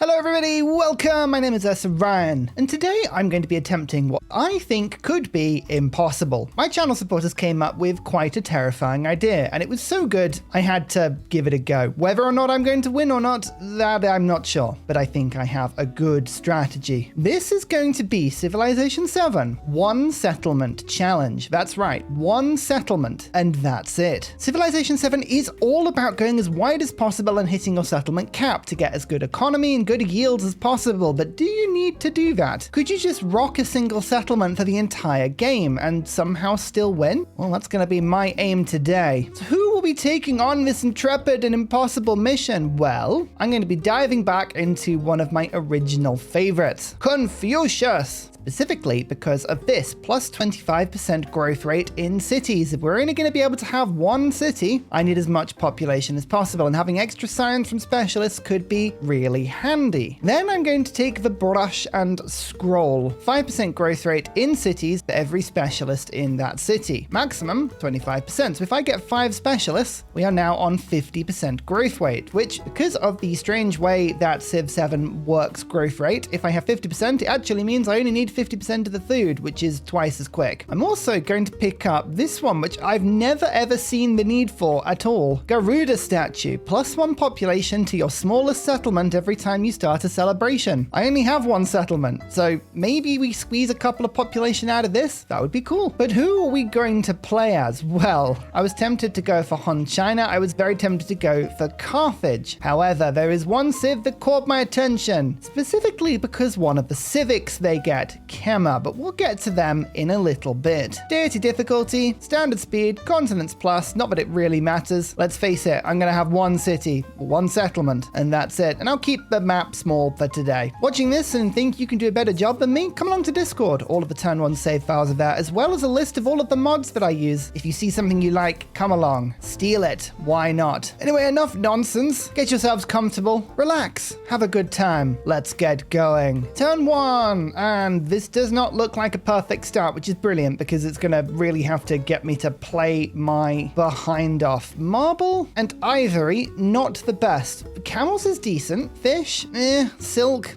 Hello everybody, welcome! My name is Ursa and today I'm going to be attempting what I think could be impossible. My channel supporters came up with quite a terrifying idea, and it was so good I had to give it a go. Whether or not I'm going to win or not, that I'm not sure, but I think I have a good strategy. This is going to be Civilization 7, one settlement challenge. That's right, one settlement, and that's it. Civilization 7 is all about going as wide as possible and hitting your settlement cap to get as good economy and good yields as possible, but do you need to do that? Could you just rock a single settlement for the entire game and somehow still win? Well, that's going to be my aim today. So who will be taking on this intrepid and impossible mission? Well, I'm going to be diving back into one of my original favorites, Confucius. Specifically because of this plus 25% growth rate in cities. If we're only going to be able to have one city, I need as much population as possible, and having extra science from specialists could be really handy. Then I'm going to take the brush and scroll. 5% growth rate in cities for every specialist in that city. Maximum 25%. So if I get 5 specialists, we are now on 50% growth rate, which because of the strange way that Civ 7 works growth rate, if I have 50%, it actually means I only need 50% of the food, which is twice as quick. I'm also going to pick up this one, which I've never ever seen the need for at all. Garuda statue, +1 population to your smallest settlement every time you start a celebration. I only have one settlement, so maybe we squeeze a couple of population out of this? That would be cool. But who are we going to play as? Well, I was tempted to go for Han China. I was very tempted to go for Carthage. However, there is one civ that caught my attention, specifically because one of the civics they get, Kema, but we'll get to them in a little bit. Deity difficulty, standard speed, continents plus, not that it really matters. Let's face it, I'm gonna have one city, one settlement, and that's it. And I'll keep the map small for today. Watching this and think you can do a better job than me? Come along to Discord. All of the turn 1 save files are there, as well as a list of all of the mods that I use. If you see something you like, come along. Steal it. Why not? Anyway, enough nonsense. Get yourselves comfortable. Relax. Have a good time. Let's get going. Turn 1, and this does not look like a perfect start, which is brilliant because it's going to really have to get me to play my behind off. Marble and ivory, not the best. Camels is decent. Fish, silk,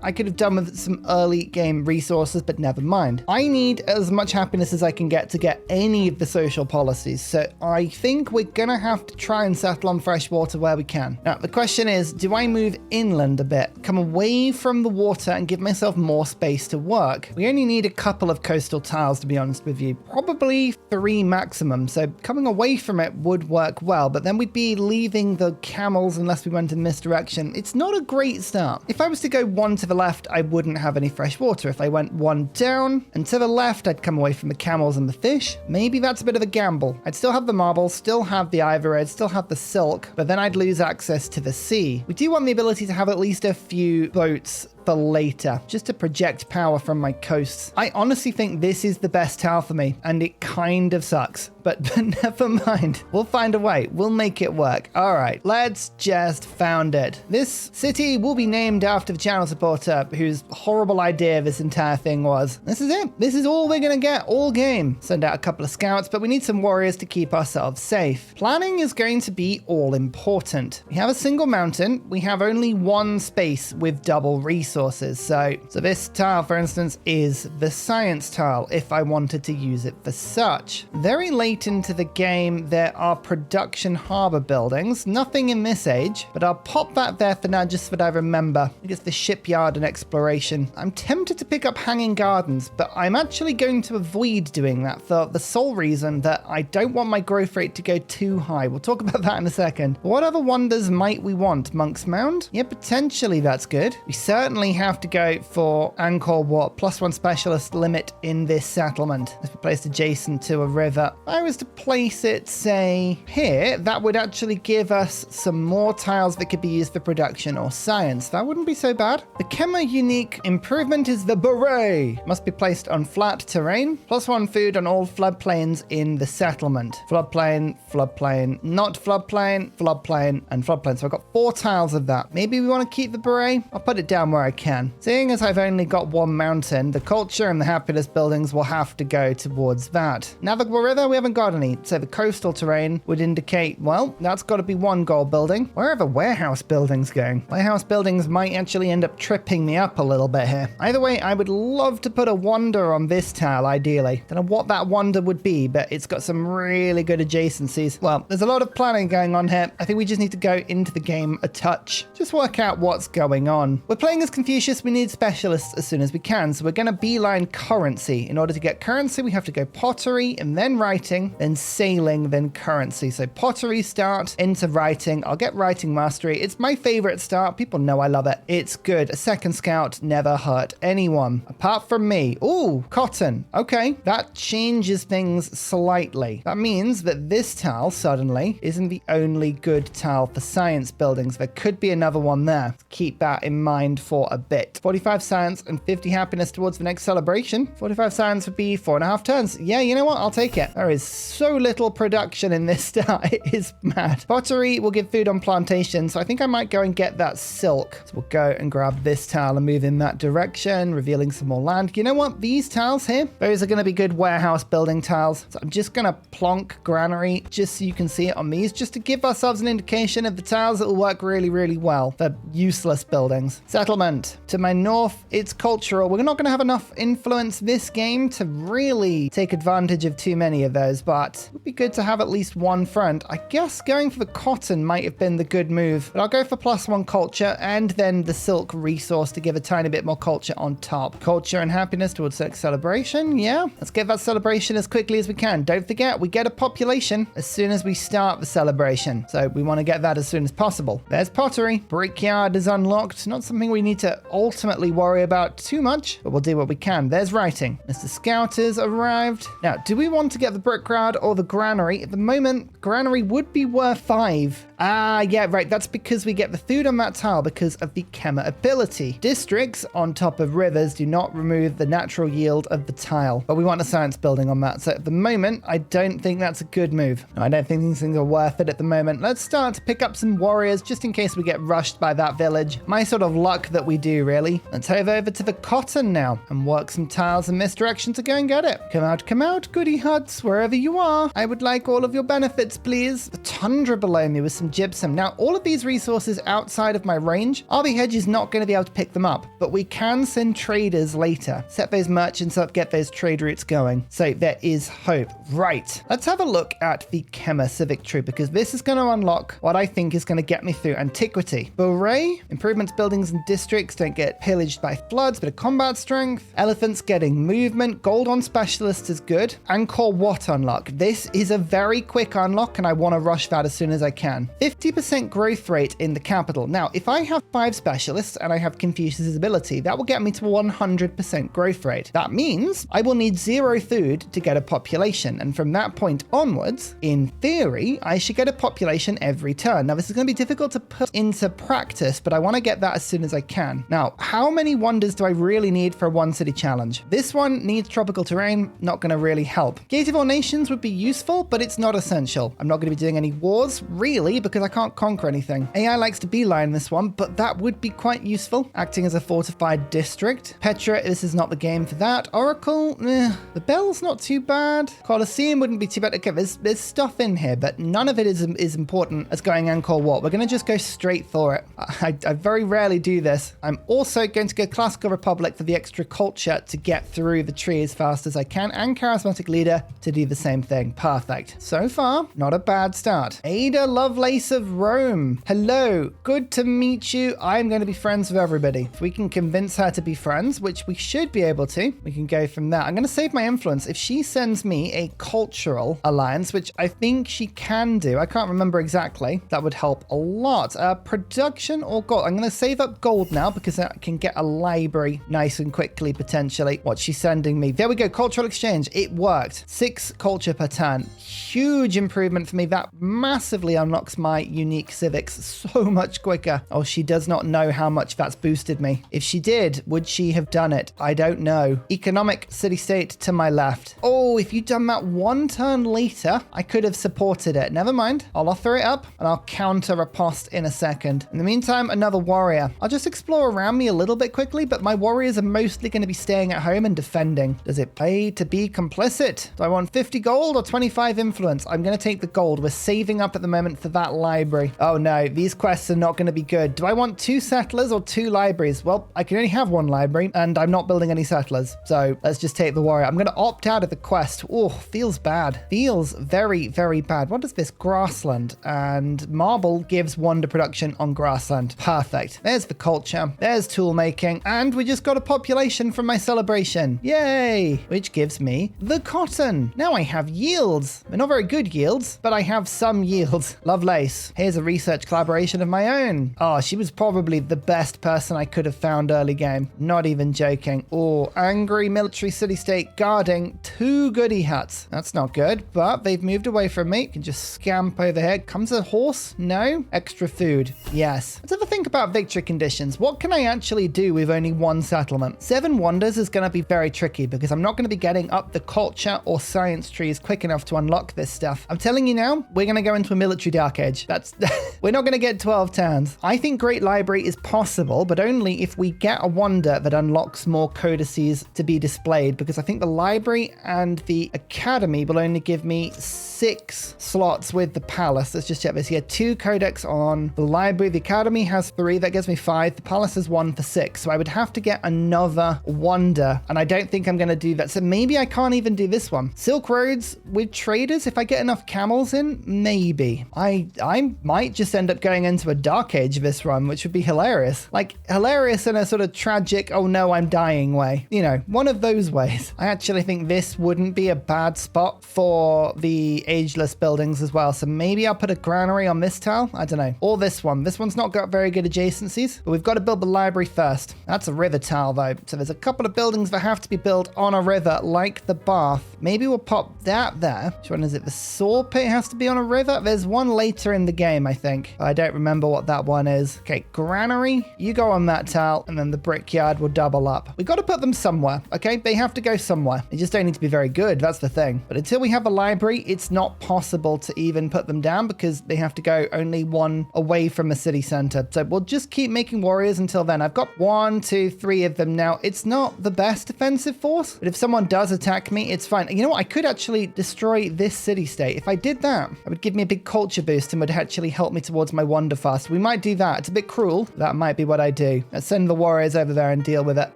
I could have done with some early game resources, but never mind. I need as much happiness as I can get to get any of the social policies, so I think we're going to have to try and settle on fresh water where we can. Now, the question is, do I move inland a bit, come away from the water and give myself more space to work? We only need a couple of coastal tiles, to be honest with you. Probably 3 maximum, so coming away from it would work well, but then we'd be leaving the camels unless we went in this direction. It's not a great start. If I was to go 1 to the left, I wouldn't have any fresh water. If I went 1 down and to the left, I'd come away from the camels and the fish. Maybe that's a bit of a gamble. I'd still have the marble, still have the ivory, I'd still have the silk, but then I'd lose access to the sea. We do want the ability to have at least a few boats for later, just to project power from my coasts. I honestly think this is the best tile for me, and it kind of sucks, but never mind. We'll find a way. We'll make it work. All right, let's just found it. This city will be named after the channel supporter whose horrible idea this entire thing was. This is it. This is all we're gonna get all game. Send out a couple of scouts, but we need some warriors to keep ourselves safe. Planning is going to be all important. We have a single mountain. We have only one space with double resources. So this tile, for instance, is the science tile if I wanted to use it for such. Very late into the game, there are production harbor buildings. Nothing in this age, but I'll pop that there for now just so that I remember. I guess the shipyard and exploration. I'm tempted to pick up hanging gardens, but I'm actually going to avoid doing that for the sole reason that I don't want my growth rate to go too high. We'll talk about that in a second. What other wonders might we want? Monk's Mound? Yeah, potentially that's good. We certainly have to go for Angkor Wat, +1 specialist limit in this settlement. If we placed adjacent to a river. If I was to place it, say, here, that would actually give us some more tiles that could be used for production or science. That wouldn't be so bad. The Kema unique improvement is the beret. Must be placed on flat terrain, +1 food on all floodplains in the settlement. Floodplain floodplain, not floodplain, floodplain, and floodplain. So I've got 4 tiles of that. Maybe we want to keep the beret. I'll put it down where I can. Seeing as I've only got 1 mountain, the culture and the happiness buildings will have to go towards that. Navigable river, we haven't got any. So the coastal terrain would indicate, well, that's got to be 1 gold building. Where are the warehouse buildings going? Warehouse buildings might actually end up tripping me up a little bit here. Either way, I would love to put a wonder on this tile, ideally. Don't know what that wonder would be, but it's got some really good adjacencies. Well, there's a lot of planning going on here. I think we just need to go into the game a touch. Just work out what's going on. We're playing as Confucius. We need specialists as soon as we can. So we're going to beeline currency. In order to get currency, we have to go pottery and then writing, then sailing, then currency. So pottery start into writing. I'll get writing mastery. It's my favorite start. People know I love it. It's good. A second scout never hurt anyone apart from me. Ooh, cotton. Okay, that changes things slightly. That means that this tile suddenly isn't the only good tile for science buildings. There could be another one there. Keep that in mind for a bit. 45 science and 50 happiness towards the next celebration. 45 science would be 4.5 turns. Yeah, you know what? I'll take it. There is so little production in this star. It is mad. Pottery will give food on plantation, so I think I might go and get that silk. So we'll go and grab this tile and move in that direction, revealing some more land. You know what? These tiles here, those are going to be good warehouse building tiles. So I'm just going to plonk granary just so you can see it on these, just to give ourselves an indication of the tiles that will work really, really well for useless buildings. Settlement. To my north, it's cultural. We're not going to have enough influence this game to really take advantage of too many of those, but it would be good to have at least 1 front. I guess going for the cotton might have been the good move, but I'll go for +1 culture and then the silk resource to give a tiny bit more culture on top. Culture and happiness towards the celebration. Yeah, let's get that celebration as quickly as we can. Don't forget, we get a population as soon as we start the celebration, so we want to get that as soon as possible. There's pottery. Brickyard is unlocked. Not something we need to ultimately worry about too much, but we'll do what we can. There's writing. Mr. Scout has arrived. Now, do we want to get the brickyard or the granary? At the moment, granary would be worth 5. Ah, yeah, right. That's because we get the food on that tile because of the Kema ability. Districts on top of rivers do not remove the natural yield of the tile, but we want a science building on that. So at the moment, I don't think that's a good move. No, I don't think these things are worth it at the moment. Let's start to pick up some warriors just in case we get rushed by that village. My sort of luck that we do, really. Let's head over to the cotton now and work some tiles in this direction to go and get it. Come out, goody huts, wherever you are. I would like all of your benefits, please. The tundra below me with some gypsum. Now, all of these resources outside of my range, RB Hedge is not going to be able to pick them up, but we can send traders later. Set those merchants up, get those trade routes going. So there is hope. Right. Let's have a look at the Kema Civic Troop because this is going to unlock what I think is going to get me through antiquity. Beret, improvements buildings and districts don't get pillaged by floods, bit of combat strength. Elephants getting movement. Gold on specialists is good. Angkor Wat unlock. This is a very quick unlock and I want to rush that as soon as I can. 50% growth rate in the capital. Now, if I have 5 specialists and I have Confucius' ability, that will get me to 100% growth rate. That means I will need 0 food to get a population. And from that point onwards, in theory, I should get a population every turn. Now, this is going to be difficult to put into practice, but I want to get that as soon as I can. Now, how many wonders do I really need for a 1 city challenge? This one needs tropical terrain, not going to really help. Gate of All Nations would be useful, but it's not essential. I'm not going to be doing any wars, really, because I can't conquer anything. AI likes to beeline this one, but that would be quite useful, acting as a fortified district. Petra, this is not the game for that. Oracle, the Bell's not too bad. Colosseum wouldn't be too bad. Okay, there's stuff in here, but none of it is important as going Angkor Wat. We're going to just go straight for it. I very rarely do this. I'm also going to go Classical Republic for the extra culture to get through the tree as fast as I can, and Charismatic Leader to do the same thing. Perfect. So far, not a bad start. Ada Lovelace of Rome. Hello. Good to meet you. I'm going to be friends with everybody. If we can convince her to be friends, which we should be able to, we can go from there. I'm going to save my influence. If she sends me a cultural alliance, which I think she can do, I can't remember exactly, that would help a lot. Production or gold? I'm going to save up gold now because I can get a library nice and quickly, potentially. What's she sending me? There we go. Cultural exchange. It worked. 6 culture per turn. Huge improvement for me. That massively unlocks my unique civics so much quicker. Oh, she does not know how much that's boosted me. If she did, would she have done it? I don't know. Economic city-state to my left. Oh, if you'd done that 1 turn later, I I could have supported it. Never mind. I'll offer it up and I'll counter riposte in a second. In the meantime, another warrior. I'll just explore around me a little bit quickly, but my warriors are mostly going to be staying at home and defending. Does it pay to be complicit? Do I want 50 gold or 25 influence? I'm going to take the gold. We're saving up at the moment for that library. Oh no, these quests are not going to be good. Do I want 2 settlers or 2 libraries? Well, I can only have 1 library and I'm not building any settlers. So let's just take the warrior. I'm going to opt out of the quest. Oh, feels bad. Feels very, very bad. What is this? Grassland. And marble gives wonder production on grassland. Perfect. There's the culture. There's tool making. And we just got a population from my celebration. Yay! Which gives me the cotton. Now I have yields. They're not very good yields, but I have some yields. Lovelace. Here's a research collaboration of my own. Oh, she was probably the best person I could have found early game. Not even joking. Oh, angry military city-state guarding 2 goodie huts. That's not good, but they've moved away from me. Can just scamp over here. Comes a horse? No. Extra food. Yes. Let's have a think about victory conditions. What can I actually do with only 1 settlement? 7 wonders is going to be very tricky because I'm not going to be getting up the culture or science trees quick enough to unlock this stuff. I'm telling you now, we're going to go into a military dark age. That's we're not going to get 12 towns. I think Great Library is possible, but only if we get a wonder that unlocks more codices to be displayed, because I think the library and the academy will only give me 6 slots with the palace. Let's just check this here. 2 codex on the library. The academy has 3. That gives me 5. The palace has 1 for 6. So I would have to get another wonder, and I don't think I'm going to do that. So maybe I can't even do this one. Silk roads with traders. If I get enough camels in, maybe. I might just end up going into a dark age of this run, which would be hilarious. Like hilarious in a sort of tragic, oh no, I'm dying way. You know, one of those ways. I actually think this wouldn't be a bad spot for the ageless buildings as well. So maybe I'll put a granary on this tile. I don't know. Or this one. This one's not got very good adjacencies, but we've got to build the library first. That's a river tile though. So there's a couple of buildings that have to be built on a river, like the bath. Maybe we'll pop that there. Which one is it? The saw pit has to be on a river. There's one later in the game, I think. I don't remember what that one is. Okay, granary, you go on that tile, and then the brickyard will double up. We got to put them somewhere, okay? They have to go somewhere. They just don't need to be very good. That's the thing. But until we have a library, it's not possible to even put them down because they have to go only 1 away from a city center. So we'll just keep making warriors until then. I've got 1, 2, 3 of them now. It's not the best defensive force, but if someone does attack me, it's fine. You know what? I could actually destroy this city-state. If I did that, it would give me a big culture boost and would actually help me towards my wonder fast. We might do that. It's a bit cruel. That might be what I do. Let's send the warriors over there and deal with it.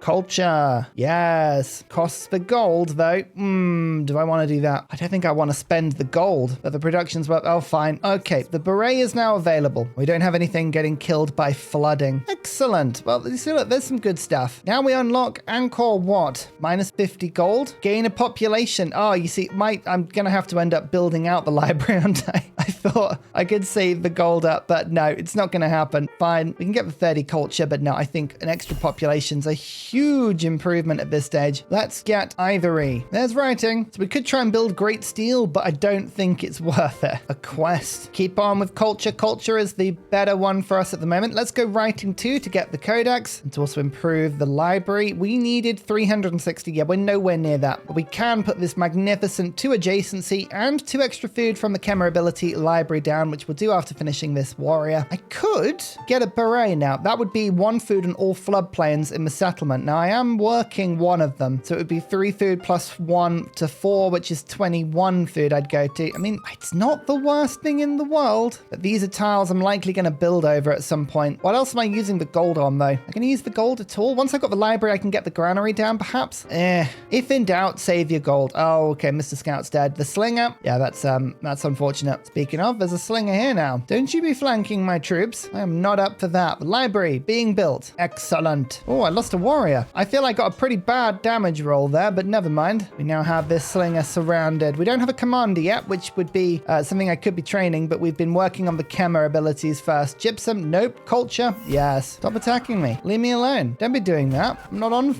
Culture. Yes. Costs for gold, though. Do I want to do that? I don't think I want to spend the gold, but the production's worth. Oh, fine. Okay. The beret is now available. We don't have anything getting killed by flooding. Excellent. Well, you see, look, there's some good stuff. Now we unlock Angkor Wat. Minus 50 gold. Gain a population. Oh, you see, I'm going to have to end up building out the library, aren't I? I thought I could save the gold up, but no, it's not going to happen. Fine. We can get the 30 culture, but no, I think an extra population's a huge improvement at this stage. Let's get ivory. There's writing. So we could try and build great steel, but I don't think it's worth it. A quest. Keep on with culture. Culture is the better one for us at the moment. Let's go writing 2 to get the codex and to also improve the library. We needed 360. Yeah, we're nowhere near that, but we can put this magnificent 2 adjacency and 2 extra food from the Chemo ability library down, which we'll do after finishing this warrior. I could get a beret now. That would be 1 food in all floodplains in the settlement. Now I am working 1 of them, so it would be 3 food plus 1 to 4, which is 21 food I'd go to. I mean, it's not the worst thing in the world, but these are tiles I'm likely going to build over at some point. What else am I using the gold on though? I'm going to use the gold at all? Once I've got the library, I can get the granary down perhaps? If in doubt, save your gold. Oh, okay, Mr. Scout's dead. The slinger? Yeah, that's unfortunate. Speaking of, there's a slinger here now. Don't you be flanking my troops. I am not up for that. The library being built. Excellent. Oh, I lost a warrior. I feel I got a pretty bad damage roll there, but never mind. We now have this slinger surrounded. We don't have a commander yet, which would be something I could be training, but we've been working on the Chemo abilities first. Gypsum? Nope. Culture? Yes. Stop attacking me. Leave me alone. Don't be doing that. I'm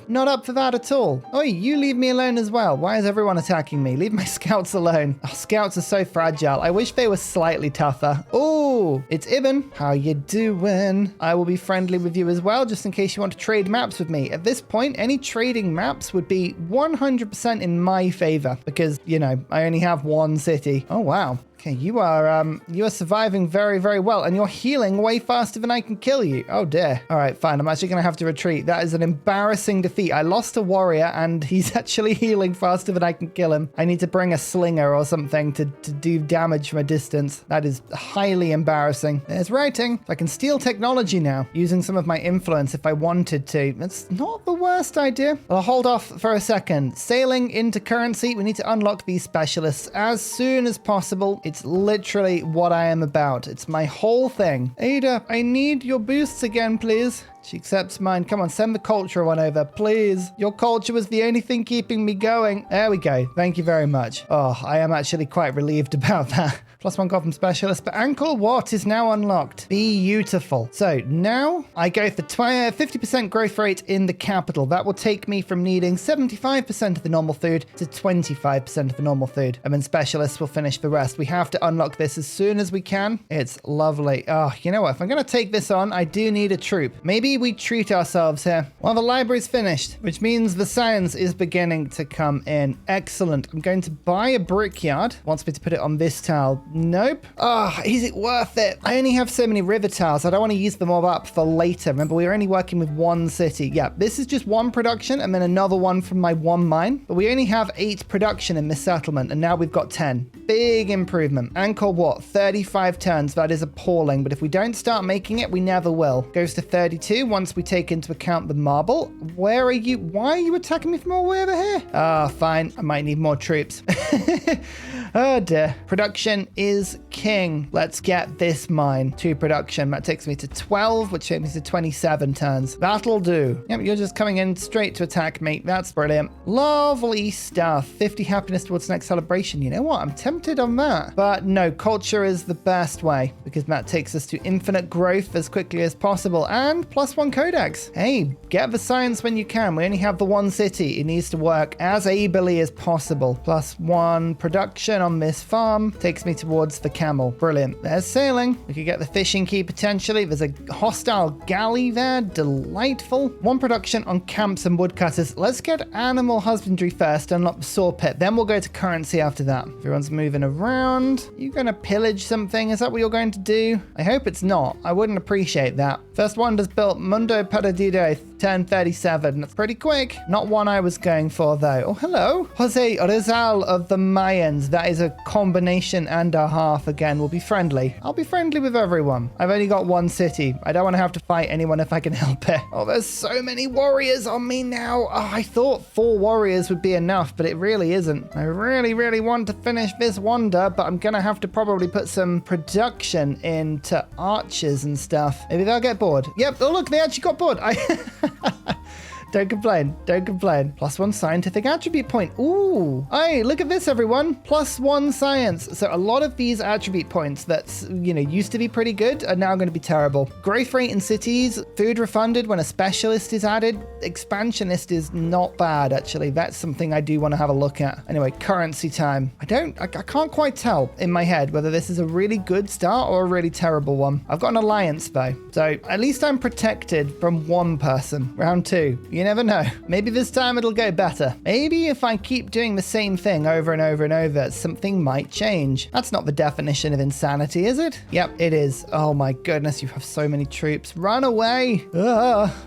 not up for that at all. Oi, you leave me alone as well. Why is everyone attacking me? Leave my scouts alone. Oh, scouts are so fragile. I wish they were slightly tougher. Oh, Oh, it's Ibn. How you doing? I will be friendly with you as well, just in case you want to trade maps with me. At this point, any trading maps would be 100% in my favor because, you know, I only have one city. Oh, wow. Okay, you are surviving very, very well, and you're healing way faster than I can kill you. Oh dear. All right, fine. I'm actually going to have to retreat. That is an embarrassing defeat. I lost a warrior, and he's actually healing faster than I can kill him. I need to bring a slinger or something to do damage from a distance. That is highly embarrassing. There's writing. I can steal technology now, using some of my influence if I wanted to. That's not the worst idea. I'll hold off for a second. Sailing into currency. We need to unlock these specialists as soon as possible. It's literally what I am about. It's my whole thing. Ada, I need your boosts again, please. She accepts mine. Come on, send the culture one over, please. Your culture was the only thing keeping me going. There we go. Thank you very much. Oh, I am actually quite relieved about that. +1 Gotham Specialist, but Angkor Wat is now unlocked. Beautiful. So now I go for 50% growth rate in the capital. That will take me from needing 75% of the normal food to 25% of the normal food. And then specialists will finish the rest. We have to unlock this as soon as we can. It's lovely. Oh, you know what? If I'm going to take this on, I do need a troop. Maybe we treat ourselves here. Well, the library's finished, which means the science is beginning to come in. Excellent. I'm going to buy a brickyard. Wants me to put it on this tile. Nope. Oh, is it worth it? I only have so many river tiles. I don't want to use them all up for later. Remember, we were only working with one city. Yeah, this is just one production and then another one from my one mine. But we only have 8 production in this settlement, and now we've got 10. Big improvement. Angkor Wat, 35 turns. That is appalling, but if we don't start making it, we never will. Goes to 32 once we take into account the marble. Where are you? Why are you attacking me from all the way over here? Ah, fine. I might need more troops. Oh dear. Production is king. Let's get this mine to production. That takes me to 12, which takes me to 27 turns. That'll do. Yep, you're just coming in straight to attack me. That's brilliant. Lovely stuff. 50 happiness towards the next celebration. You know what? I'm tempted on that. But no, culture is the best way because that takes us to infinite growth as quickly as possible and +1 codex. Hey, get the science when you can. We only have the one city. It needs to work as ably as possible. +1 production on this farm takes me towards the camel. Brilliant. There's sailing. We could get the fishing key potentially. There's a hostile galley there. Delightful. 1 production on camps and woodcutters. Let's get animal husbandry first, unlock the saw pit. Then we'll go to currency after that. Everyone's moving around. You gonna pillage something? Is that what you're going to do? I hope it's not. I wouldn't appreciate that. First wonders built. Mundo Perdido, turn 37. That's pretty quick. Not one I was going for though. Oh, hello. Jose Rizal of the Mayans. That is a combination and a half. Again, we'll be friendly. I'll be friendly with everyone. I've only got one city. I don't want to have to fight anyone if I can help it. Oh, there's so many warriors on me now. Oh, I thought 4 warriors would be enough, but it really isn't. I really, really want to finish this wonder, but I'm gonna have to probably put some production into archers and stuff. Maybe they'll get bored. Yep. Oh, look, they actually got bored. Don't complain. Don't complain. +1 scientific attribute point. Ooh. Hey, look at this, everyone. +1 science. So a lot of these attribute points that, you know, used to be pretty good are now going to be terrible. Growth rate in cities, food refunded when a specialist is added. Expansionist is not bad, actually. That's something I do want to have a look at. Anyway, currency time. I can't quite tell in my head whether this is a really good start or a really terrible one. I've got an alliance, though. So at least I'm protected from one person. Round 2. You never know. Maybe this time it'll go better. Maybe if I keep doing the same thing over and over and over, something might change. That's not the definition of insanity, is it? Yep, it is. Oh my goodness, you have so many troops. Run away.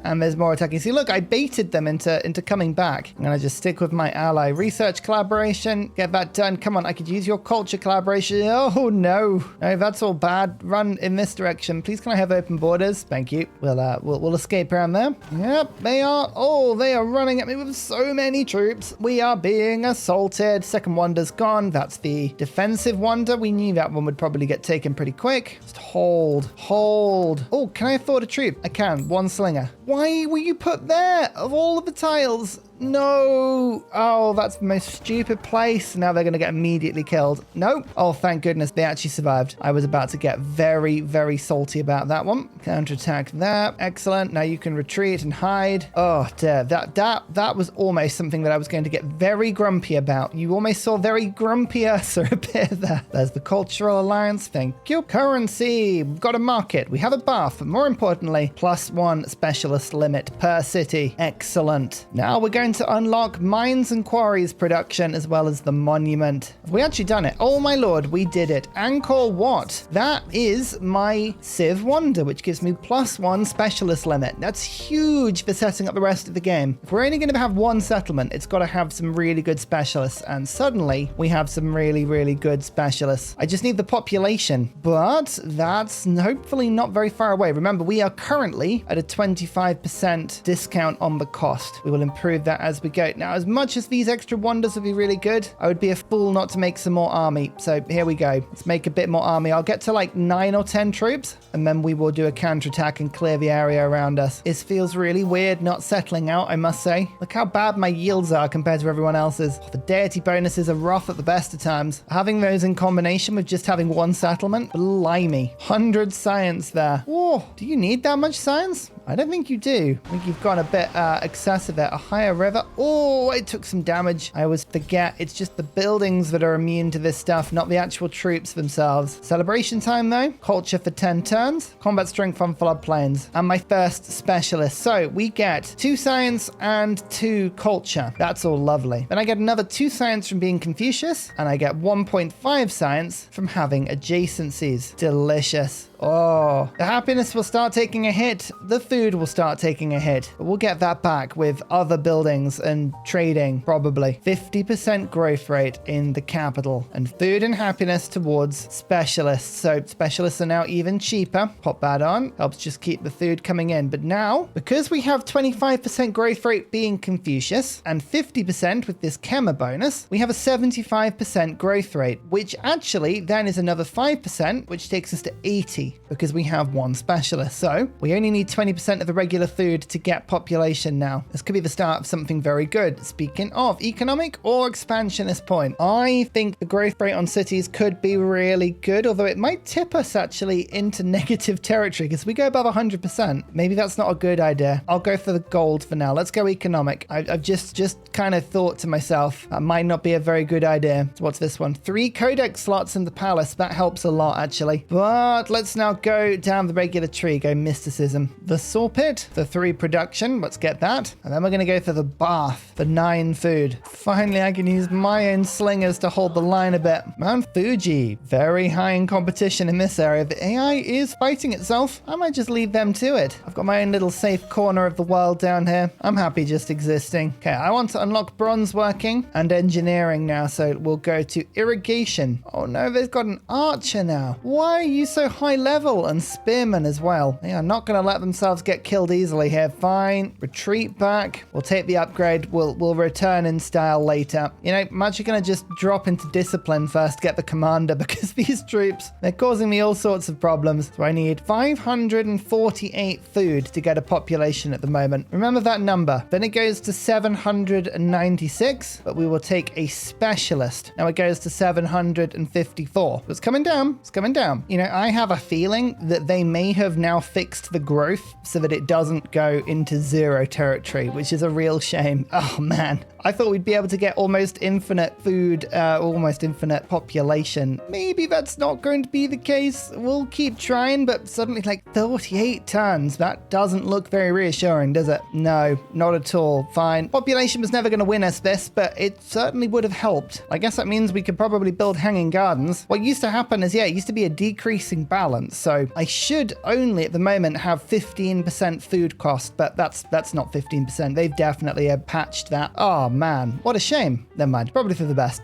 And there's more attacking. See, look, I baited them into coming back. I'm gonna just stick with my ally. Research collaboration. Get that done. Come on, I could use your culture collaboration. Oh no. No, that's all bad. Run in this direction. Please, can I have open borders? Thank you. We'll escape around there. Yep, they are. Oh, they are running at me with so many troops. We are being assaulted. Second wonder's gone. That's the defensive wonder. We knew that one would probably get taken pretty quick. Just hold. Oh, can I afford a troop? I can. 1 slinger. Why were you put there? Of all of the tiles, No. Oh, that's the most stupid place. Now they're going to get immediately killed. Nope. Oh, thank goodness they actually survived. I was about to get very, very salty about that one. Counterattack that. Excellent. Now you can retreat and hide. Oh, dear. That was almost something that I was going to get very grumpy about. You almost saw very grumpy Ursa appear there. There's the Cultural Alliance. Thank you. Currency. We've got a market. We have a bath. But more importantly, +1 specialist limit per city. Excellent. Now we're going to unlock mines and quarries production as well as the monument. Have we actually done it? Oh my lord, we did it. Angkor Wat. That is my Civ wonder, which gives me +1 specialist limit. That's huge for setting up the rest of the game. If we're only going to have one settlement, it's got to have some really good specialists, and suddenly we have some really, really good specialists. I just need the population, but that's hopefully not very far away. Remember, we are currently at a 25% discount on the cost. We will improve that as we go. Now, as much as these extra wonders would be really good, I would be a fool not to make some more army. So here we go. Let's make a bit more army. I'll get to like 9 or 10 troops, and then we will do a counterattack and clear the area around us. This feels really weird not settling out, I must say. Look how bad my yields are compared to everyone else's. Oh, the deity bonuses are rough at the best of times. Having those in combination with just having one settlement, blimey. 100 science there. Oh, do you need that much science? I don't think you do. I think you've gone a bit excessive there. A higher river. Oh, it took some damage. I always forget. It's just the buildings that are immune to this stuff, not the actual troops themselves. Celebration time, though. Culture for 10 turns. Combat strength on floodplains. And my first specialist. So we get 2 science and 2 culture. That's all lovely. Then I get another 2 science from being Confucius. And I get 1.5 science from having adjacencies. Delicious. Oh, the happiness will start taking a hit. The food will start taking a hit. But we'll get that back with other buildings and trading, probably. 50% growth rate in the capital. And food and happiness towards specialists. So specialists are now even cheaper. Pop that on. Helps just keep the food coming in. But now, because we have 25% growth rate being Confucius and 50% with this Chema bonus, we have a 75% growth rate, which actually then is another 5%, which takes us to 80. Because we have 1 specialist. So we only need 20% of the regular food to get population now. This could be the start of something very good. Speaking of economic or expansionist point, I think the growth rate on cities could be really good, although it might tip us actually into negative territory because we go above 100%. Maybe that's not a good idea. I'll go for the gold for now. Let's go economic. I've just kind of thought to myself, that might not be a very good idea. So what's this one? 3 codex slots in the palace. That helps a lot actually. But let's now go down the regular tree, go mysticism. The saw pit, the 3 production, let's get that. And then we're going to go for the bath, for 9 food. Finally, I can use my own slingers to hold the line a bit. Mount Fuji, very high in competition in this area. The AI is fighting itself. I might just leave them to it. I've got my own little safe corner of the world down here. I'm happy just existing. Okay, I want to unlock bronze working and engineering now, so we'll go to irrigation. Oh no, they've got an archer now. Why are you so high level? And spearmen as well. They are not going to let themselves get killed easily here. Fine. Retreat back. We'll take the upgrade. We'll return in style later. You know, I'm actually going to just drop into discipline first, get the commander, because these troops, they're causing me all sorts of problems. So I need 548 food to get a population at the moment. Remember that number. Then it goes to 796, but we will take a specialist. Now it goes to 754. It's coming down. It's coming down. You know, I have a feeling that they may have now fixed the growth so that it doesn't go into 0 territory, which is a real shame. Oh man, I thought we'd be able to get almost infinite food, almost infinite population. Maybe that's not going to be the case. We'll keep trying, but suddenly like 38 tons. That doesn't look very reassuring, does it? No, not at all. Fine. Population was never going to win us this, but it certainly would have helped. I guess that means we could probably build hanging gardens. What used to happen is, it used to be a decreasing balance. So I should only at the moment have 15% food cost, but that's not 15%. They've definitely patched that. Oh man, what a shame. Never mind, probably for the best.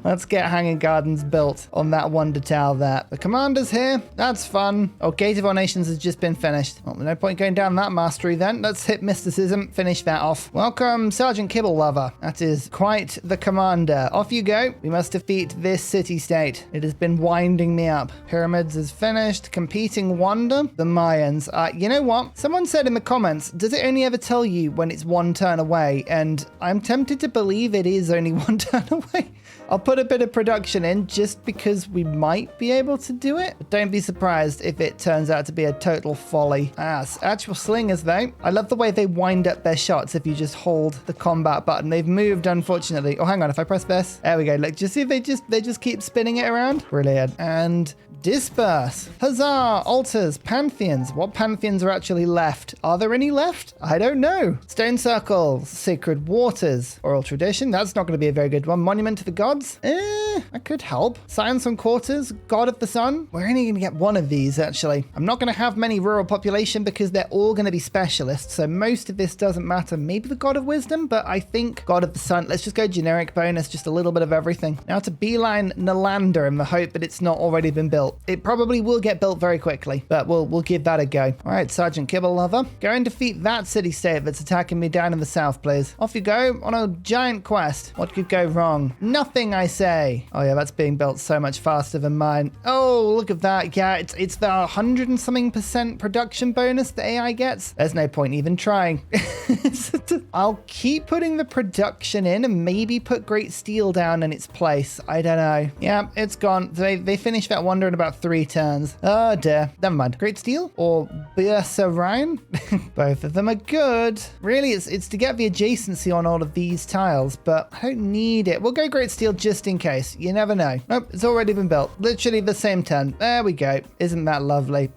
Let's get hanging gardens built on that wonder tower there. The commander's here. That's fun. Oh, Gate of All Nations has just been finished. Well, no point going down that mastery then. Let's hit mysticism. Finish that off. Welcome, Sergeant Kibble Lover. That is quite the commander. Off you go. We must defeat this city-state. It has been winding me up. Pyramids is finished. Competing wonder. The Mayans. You know what? Someone said in the comments, does it only ever tell you when it's one turn away? And I'm tempted to believe it is only one turn away. I'll put a bit of production in just because we might be able to do it. But don't be surprised if it turns out to be a total folly. Actual slingers though. I love the way they wind up their shots if you just hold the combat button. They've moved, unfortunately. Oh, hang on. If I press this, there we go. Look, just see if they just keep spinning it around. Brilliant. And disperse. Huzzah! Altars, pantheons. What pantheons are actually left? Are there any left? I don't know. Stone circles, sacred waters, oral tradition. That's not going to be a very good one. Monument to the gods. That could help. Science on quarters, god of the sun. We're only going to get one of these actually. I'm not going to have many rural population because they're all going to be specialists. So most of this doesn't matter. Maybe the god of wisdom, but I think god of the sun. Let's just go generic bonus, just a little bit of everything. Now to beeline Nalander in the hope that it's not already been built. It probably will get built very quickly, but we'll give that a go. All right, Sergeant Kibble Lover. Go and defeat that city-state that's attacking me down in the south, please. Off you go on a giant quest. What could go wrong? Nothing, I say. Oh yeah, that's being built so much faster than mine. Oh, look at that. Yeah, it's the 100 and something % production bonus the AI gets. There's no point even trying. I'll keep putting the production in and maybe put Great Steel down in its place. I don't know. Yeah, it's gone. They finished that wonder in about 3 turns. Oh dear. Never mind. Great Steel or Ursa Ryan? Both of them are good. Really, it's to get the adjacency on all of these tiles, but I don't need it. We'll go Great Steel just in case. You never know. Nope, it's already been built. Literally the same turn. There we go. Isn't that lovely?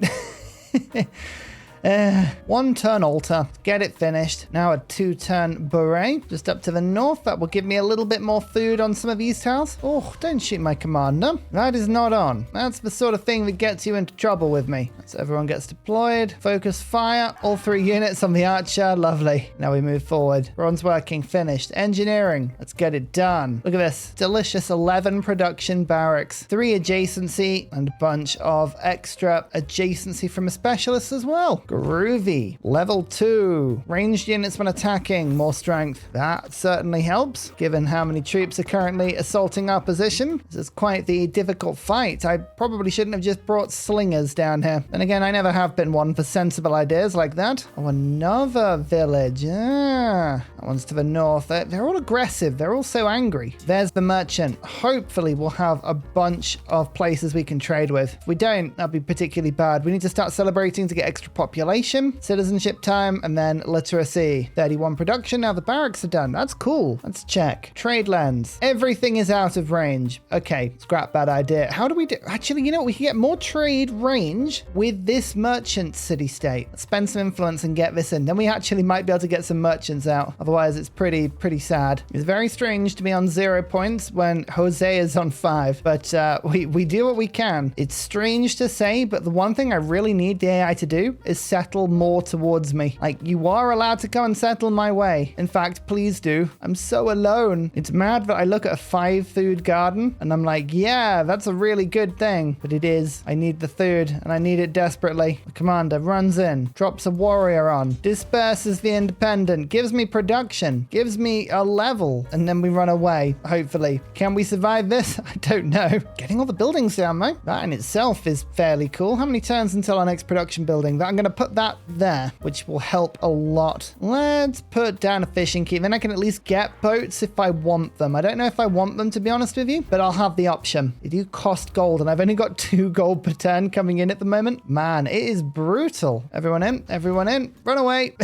1 turn altar, get it finished. Now a 2 turn beret, just up to the north. That will give me a little bit more food on some of these tiles. Oh, don't shoot my commander. That is not on. That's the sort of thing that gets you into trouble with me. So everyone gets deployed. Focus fire, all 3 units on the archer. Lovely. Now we move forward. Bronze working, finished. Engineering, let's get it done. Look at this, delicious 11 production barracks, 3 adjacency, and a bunch of extra adjacency from a specialist as well. Groovy. Level 2. Ranged units when attacking. More strength. That certainly helps, given how many troops are currently assaulting our position. This is quite the difficult fight. I probably shouldn't have just brought slingers down here. And again, I never have been one for sensible ideas like that. Oh, another village. That one's to the north. They're all aggressive. They're all so angry. There's the merchant. Hopefully we'll have a bunch of places we can trade with. If we don't, that'd be particularly bad. We need to start celebrating to get extra population. Citizenship time, and then literacy. 31 production. Now the barracks are done. That's cool. Let's check. Trade lands. Everything is out of range. Okay, scrap that idea. How do we do? Actually, you know what? We can get more trade range with this merchant city-state. Let's spend some influence and get this in. Then we actually might be able to get some merchants out. Otherwise, it's pretty sad. It's very strange to be on 0 points when HUZZAH is on 5, but we do what we can. It's strange to say, but the one thing I really need the AI to do is settle more towards me. Like, you are allowed to come and settle my way. In fact, please do. I'm so alone. It's mad that I look at a 5 food garden and I'm like, yeah, that's a really good thing. But it is. I need the food and I need it desperately. The commander runs in, drops a warrior on, disperses the independent, gives me production, gives me a level, and then we run away, hopefully. Can we survive this? I don't know. Getting all the buildings down though, that in itself is fairly cool. How many turns until our next production building? That I'm going to put that there, which will help a lot. Let's put down a fishing quay. Then I can at least get boats if I want them. I don't know if I want them, to be honest with you, but I'll have the option. They do cost gold, and I've only got 2 gold per turn coming in at the moment. Man, it is brutal. Everyone in, everyone in, run away.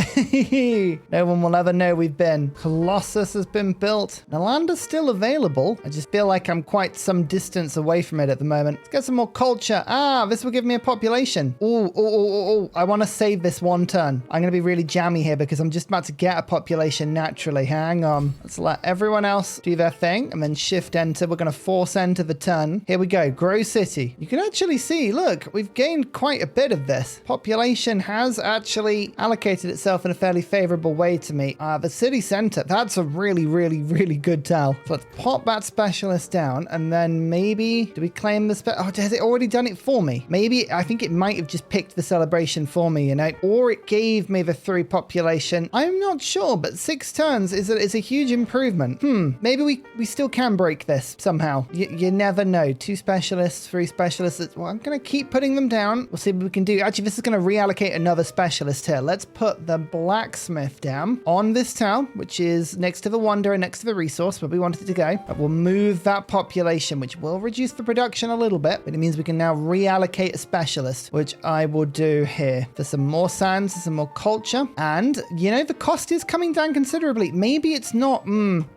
No one will ever know we've been. Colossus has been built. Nalander's still available. I just feel like I'm quite some distance away from it at the moment. Let's get some more culture. This will give me a population. Oh, I want want to save this one turn. I'm going to be really jammy here because I'm just about to get a population naturally. Hang on. Let's let everyone else do their thing and then shift enter. We're going to force enter the turn. Here we go. Grow city. You can actually see, look, we've gained quite a bit of this. Population has actually allocated itself in a fairly favorable way to me. The city center, that's a really, really, really good tell. So let's pop that specialist down and then maybe, do we claim the oh, has it already done it for me? Maybe, I think it might have just picked the celebration for me, you know, or it gave me the 3 population. I'm not sure, but 6 turns is a huge improvement. Maybe we still can break this somehow. You never know. 2 specialists, 3 specialists. Well, I'm going to keep putting them down. We'll see what we can do. Actually, this is going to reallocate another specialist here. Let's put the blacksmith down on this tile, which is next to the wonder and next to the resource where we wanted it to go. But we'll move that population, which will reduce the production a little bit, but it means we can now reallocate a specialist, which I will do here for some more science, some more culture. And, you know, the cost is coming down considerably. Maybe it's not,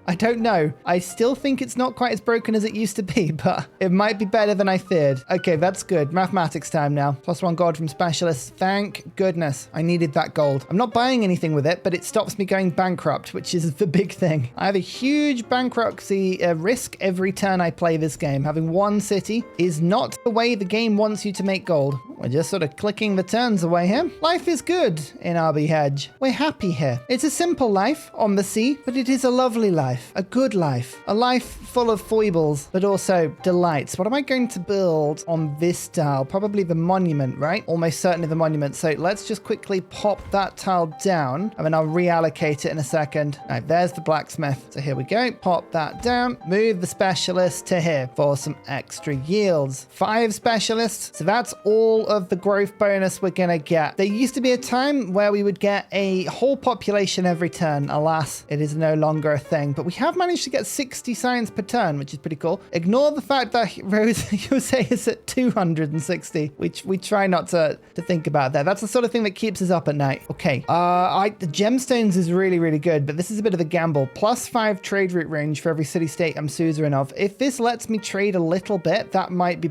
I don't know. I still think it's not quite as broken as it used to be, but it might be better than I feared. Okay, that's good. Mathematics time now. +1 gold from specialists. Thank goodness. I needed that gold. I'm not buying anything with it, but it stops me going bankrupt, which is the big thing. I have a huge bankruptcy risk every turn I play this game. Having 1 city is not the way the game wants you to make gold. We're just sort of clicking the turns away here. Life is good in RB Hedge. We're happy here. It's a simple life on the sea, but it is a lovely life, a good life, a life full of foibles, but also delights. What am I going to build on this tile? Probably the monument, right? Almost certainly the monument. So let's just quickly pop that tile down and then I'll reallocate it in a second. All right, there's the blacksmith. So here we go. Pop that down. Move the specialist to here for some extra yields. 5 specialists. So that's all of the growth bonus we're gonna get. There used to be a time where we would get a whole population every turn. Alas, it is no longer a thing, but we have managed to get 60 science per turn, which is pretty cool. Ignore the fact that HUZZAH is at 260, which we try not to think about that. That's the sort of thing that keeps us up at night. Okay, the gemstones is really, really good, but this is a bit of a gamble. +5 trade route range for every city-state I'm suzerain of. If this lets me trade a little bit, that might be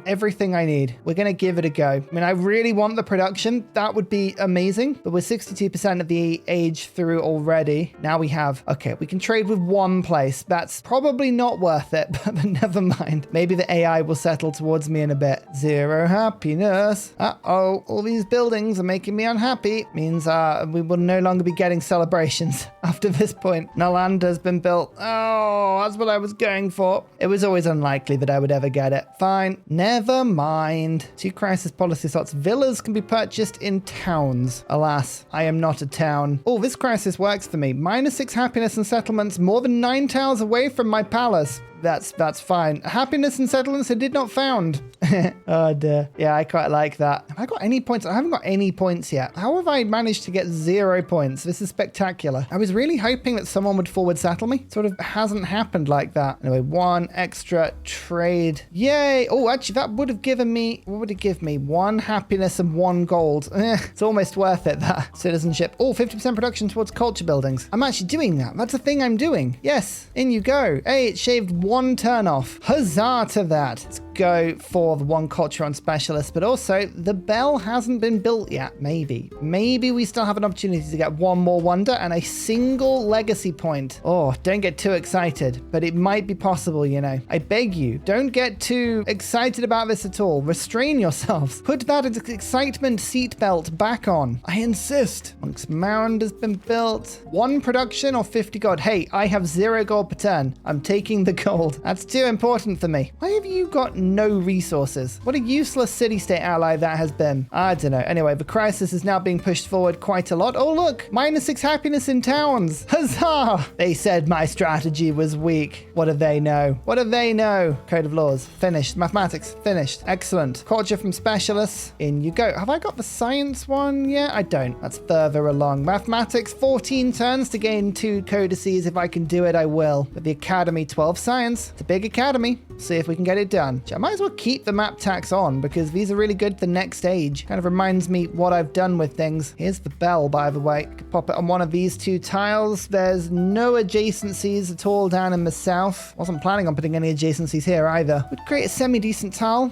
everything I need. We're gonna give it a go. I mean, I really want the production. That would be amazing, but we're 62% of the age through already. Now we have, okay, we can trade with 1 place. That's probably not worth it, but never mind. Maybe the AI will settle towards me in a bit. 0 happiness. Uh-oh, all these buildings are making me unhappy. Means we will no longer be getting celebrations after this point. Nalanda's been built. Oh, that's what I was going for. It was always unlikely that I would ever get it. Fine. Never mind. 2 crisis policy slots. Villas can be purchased in towns. Alas, I am not a town. Oh, this crisis works for me. -6 happiness and settlements more than 9 tiles away from my palace. That's fine. Happiness and settlements I did not found. Oh dear. Yeah, I quite like that. Have I got any points? I haven't got any points yet. How have I managed to get 0 points? This is spectacular. I was really hoping that someone would forward settle me. Sort of hasn't happened like that. Anyway, 1 extra trade. Yay. Oh, actually, that would have given me, what would it give me? 1 happiness and 1 gold. It's almost worth it, that citizenship. Oh, 50% production towards culture buildings. I'm actually doing that. That's a thing I'm doing. Yes, in you go. Hey, it shaved 1 turn off. Huzzah to that. Let's go for the 1 culture on specialist, but also the bell hasn't been built yet. Maybe we still have an opportunity to get 1 more wonder and a single legacy point. Oh, don't get too excited, but it might be possible, you know. I beg you, don't get too excited about this at all. Restrain yourselves. Put that excitement seatbelt back on. I insist. Monk's Mound has been built. 1 production or 50 gold. Hey, I have 0 gold per turn. I'm taking the gold. That's too important for me. Why have you got no resources? What a useless city-state ally that has been. I don't know. Anyway, the crisis is now being pushed forward quite a lot. Oh, look, -6 happiness in towns. Huzzah! They said my strategy was weak. What do they know? What do they know? Code of laws, finished. Mathematics, finished. Excellent. Culture from specialists, in you go. Have I got the science one yet? I don't. That's further along. Mathematics, 14 turns to gain 2 codices. If I can do it, I will. But the academy, 12 science. It's a big academy. See if we can get it done. I might as well keep the map tax on because these are really good the next age. Kind of reminds me what I've done with things. Here's the bell, by the way. I could pop it on one of these two tiles. There's no adjacencies at all down in the south. Wasn't planning on putting any adjacencies here either. Would create a semi-decent tile.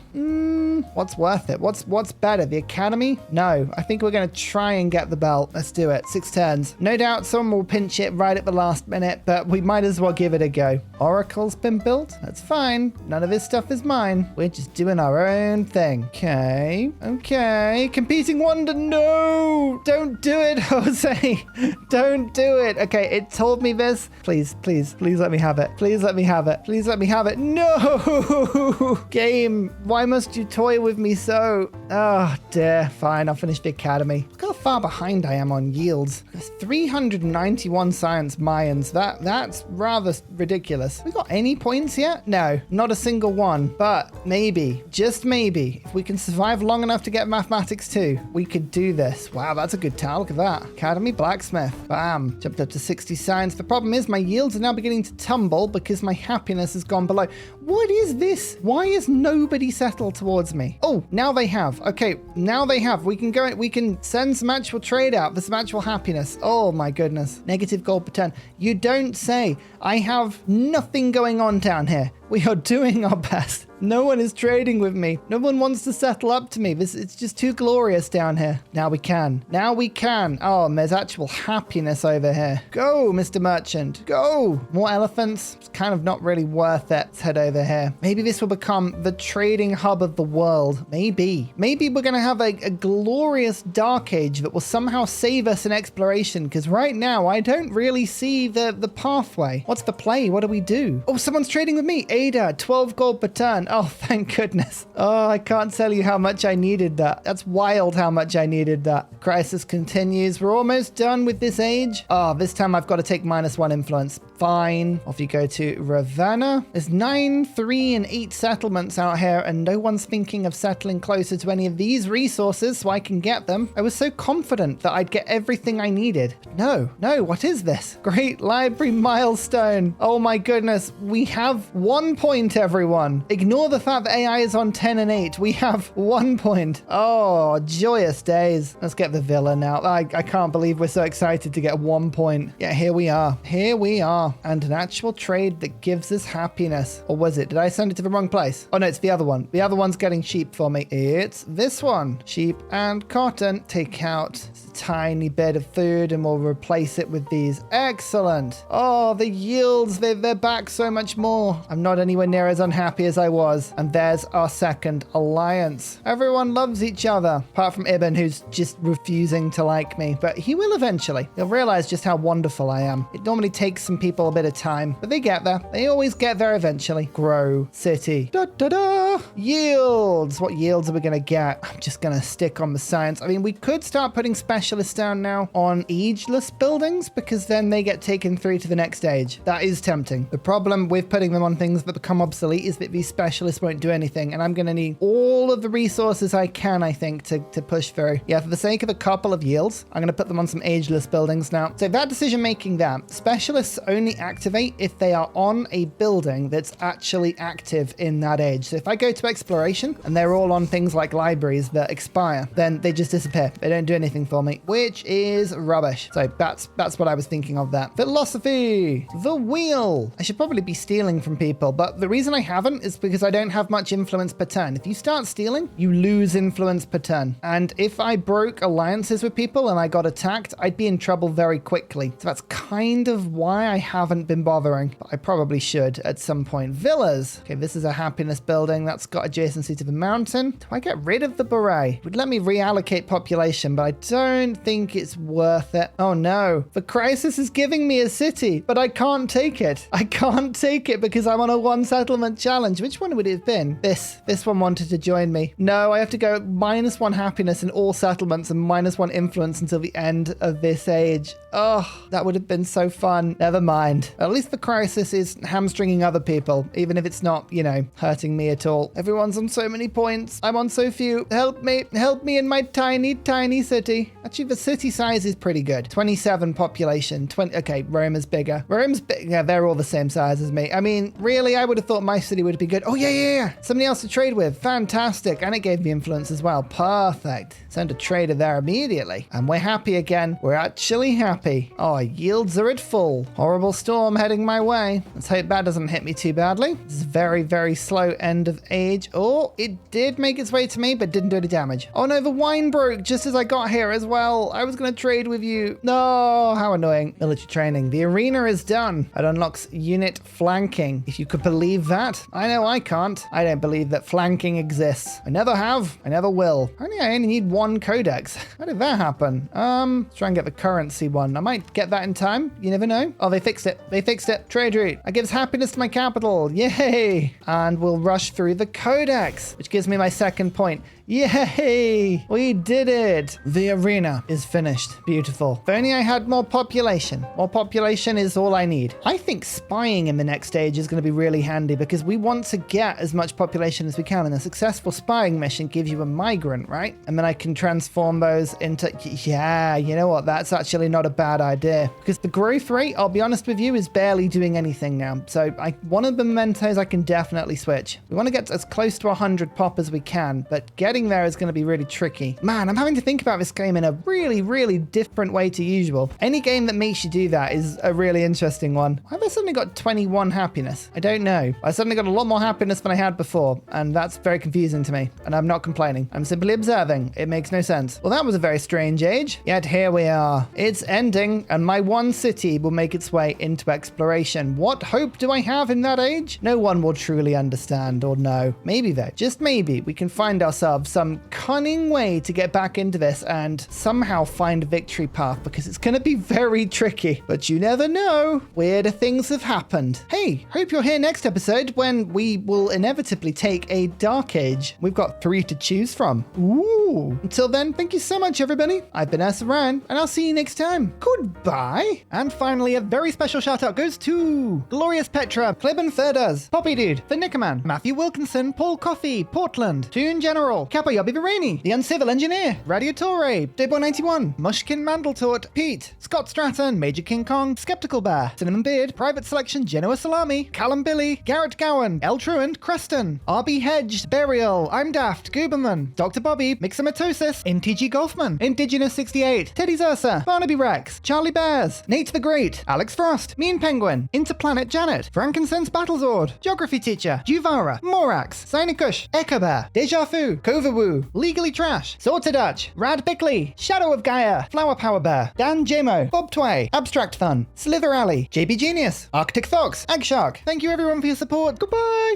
What's worth it? What's better? The academy? No. I think we're going to try and get the belt. Let's do it. 6 turns. No doubt someone will pinch it right at the last minute, but we might as well give it a go. Oracle's been built. That's fine. None of this stuff is mine. We're just doing our own thing. Okay. Okay. Competing wonder. No! Don't do it, Jose. Don't do it. Okay, it told me this. Please, please, please let me have it. Please let me have it. Please let me have it. No! Game, why must you toy with me so? Oh, dear. Fine, I'll finish the academy. Look how far behind I am on yields. There's 391 science Mayans. That's rather ridiculous. We got any points yet? No, not a single one. But maybe, just maybe, if we can survive long enough to get mathematics 2, we could do this. Wow, that's a good tile. Look at that. Academy blacksmith. Bam. Jumped up to 60 science. The problem is my yields are now beginning to tumble because my happiness has gone below. What is this? Why is nobody settled towards me? Oh, now they have. Okay, now they have. We can go. We can send some actual trade out for some actual happiness. Oh my goodness. Negative gold per turn. You don't say. I have nothing going on down here. We are doing our best. No one is trading with me. No one wants to settle up to me. It's just too glorious down here. Now we can. Now we can. Oh, and there's actual happiness over here. Go, Mr. Merchant. Go. More elephants. It's kind of not really worth it. Let's head over here. Maybe this will become the trading hub of the world. Maybe. Maybe we're going to have a glorious dark age that will somehow save us in exploration. Because right now, I don't really see the pathway. What's the play? What do we do? Oh, someone's trading with me. Ada, 12 gold per turn. Oh, thank goodness. Oh, I can't tell you how much I needed that. That's wild how much I needed that. Crisis continues. We're almost done with this age. Oh, this time I've got to take -1 influence. Fine. Off you go to Ravenna. There's 9, 3, and 8 settlements out here, and no one's thinking of settling closer to any of these resources so I can get them. I was so confident that I'd get everything I needed. But no, what is this? Great library milestone. Oh my goodness. We have 1 point, everyone. Ignore the fact that AI is on 10 and 8. We have 1 point. Oh, joyous days. Let's get the villa now. I can't believe we're so excited to get 1 point. Yeah, here we are. Here we are. And an actual trade that gives us happiness. Or was it? Did I send it to the wrong place? Oh no, it's the other one. The other one's getting sheep for me. It's this one. Sheep and cotton. Take out a tiny bit of food and we'll replace it with these. Excellent. Oh, the yields, they're back so much more. I'm not anywhere near as unhappy as I was. And there's our second alliance. Everyone loves each other. Apart from Ibn, who's just refusing to like me. But he will eventually. He'll realize just how wonderful I am. It normally takes some people a bit of time, but they get there. They always get there eventually. Grow. City. Da, da, da. Yields. What yields are we going to get? I'm just going to stick on the science. I mean, we could start putting specialists down now on ageless buildings because then they get taken through to the next stage. That is tempting. The problem with putting them on things that become obsolete is that these specialists won't do anything, and I'm going to need all of the resources I can, I think, to push through. Yeah, for the sake of a couple of yields, I'm going to put them on some ageless buildings now. So that decision making there, specialists only activate if they are on a building that's actually active in that age. So if I go to exploration and they're all on things like libraries that expire, then they just disappear. They don't do anything for me, which is rubbish. So that's what I was thinking of that. Philosophy, the wheel. I should probably be stealing from people, but the reason I haven't is because I don't have much influence per turn. If you start stealing, you lose influence per turn. And if I broke alliances with people and I got attacked, I'd be in trouble very quickly. So that's kind of why I haven't been bothering, but I probably should at some point. Villas. Okay, this is a happiness building that's got adjacency to the mountain. Do I get rid of the beret? It would let me reallocate population, but I don't think it's worth it. Oh no, the crisis is giving me a city, but I can't take it. I can't take it because I'm on a 1 settlement challenge. Which one one would it have been? This one wanted to join me. No, I have to go -1 happiness in all settlements and -1 influence until the end of this age. Oh, that would have been so fun. Never mind. At least the crisis is hamstringing other people, even if it's not, you know, hurting me at all. Everyone's on so many points. I'm on so few. Help me in my tiny city. Actually, the city size is pretty good. 27 population. 20. Okay, Rome is bigger. Yeah, they're all the same size as me. I mean, really, I would have thought my city would be good. Oh, yeah. Somebody else to trade with. Fantastic. And it gave me influence as well. Perfect. Send a trader there immediately. And we're happy again. We're actually happy. Oh, yields are at full. Horrible storm heading my way. Let's hope that doesn't hit me too badly. This is very, very slow end of age. Oh, it did make its way to me, but didn't do any damage. Oh no, the wine broke just as I got here as well. I was going to trade with you. No, how annoying. Military training. The arena is done. It unlocks unit flanking. If you could believe that. I know I can't. I don't believe that flanking exists. I never have. I never will. I only need 1 codex. How did that happen? Let's try and get the currency one. I might get that in time. You never know. Oh, they fixed it. They fixed it. Trade route. That gives happiness to my capital. Yay. And we'll rush through the codex, which gives me my second point. Yay! We did it! The arena is finished. Beautiful. If only I had more population. More population is all I need. I think spying in the next stage is going to be really handy because we want to get as much population as we can, and a successful spying mission gives you a migrant, right? And then I can transform those into... Yeah, you know what? That's actually not a bad idea because the growth rate, I'll be honest with you, is barely doing anything now. So one of the mementos I can definitely switch. We want to get as close to 100 pop as we can, but getting there is going to be really tricky. Man, I'm having to think about this game in a really, really different way to usual. Any game that makes you do that is a really interesting one. Why have I suddenly got 21 happiness? I don't know. I suddenly got a lot more happiness than I had before, and that's very confusing to me, and I'm not complaining. I'm simply observing. It makes no sense. Well, that was a very strange age. Yet here we are. It's ending, and my one city will make its way into exploration. What hope do I have in that age? No one will truly understand or know. Maybe though, just maybe, we can find ourselves some cunning way to get back into this and somehow find a victory path, because it's going to be very tricky. But you never know. Weirder things have happened. Hey, hope you're here next episode when we will inevitably take a dark age. We've got 3 to choose from. Ooh. Until then, thank you so much, everybody. I've been Ursa, and I'll see you next time. Goodbye. And finally, a very special shout out goes to Glorious Petra, Clibben Ferdas, Poppy Dude, The Nickerman, Matthew Wilkinson, Paul Coffey, Portland, Toon General, Kappa Yobby Virani, The Uncivil Engineer, Radiatore, Dayboy91, Mushkin Mandeltort, Pete, Scott Stratton, Major King Kong, Skeptical Bear, Cinnamon Beard, Private Selection, Genoa Salami, Callum Billy, Garrett Gowan, El Truant, Creston, RB Hedged, Burial, I'm Daft, Gooberman, Dr. Bobby, Mixomatosis, NTG Golfman, Indigenous 68, Teddy's Ursa, Barnaby Rex, Charlie Bears, Nate the Great, Alex Frost, Mean Penguin, Interplanet Janet, Frankincense Battlezord, Geography Teacher, Juvara, Morax, Sinikush, Echo Bear, Deja Vu, Kovawoo, Legally Trash, Sorted Dutch, Rad Bickley, Shadow of Gaia, Flower Power Bear, Dan Jamo, Bob Tway, Abstract Fun, Slither Alley, JB Genius, Arctic Fox, Egg Shark. Thank you everyone for your support. Goodbye!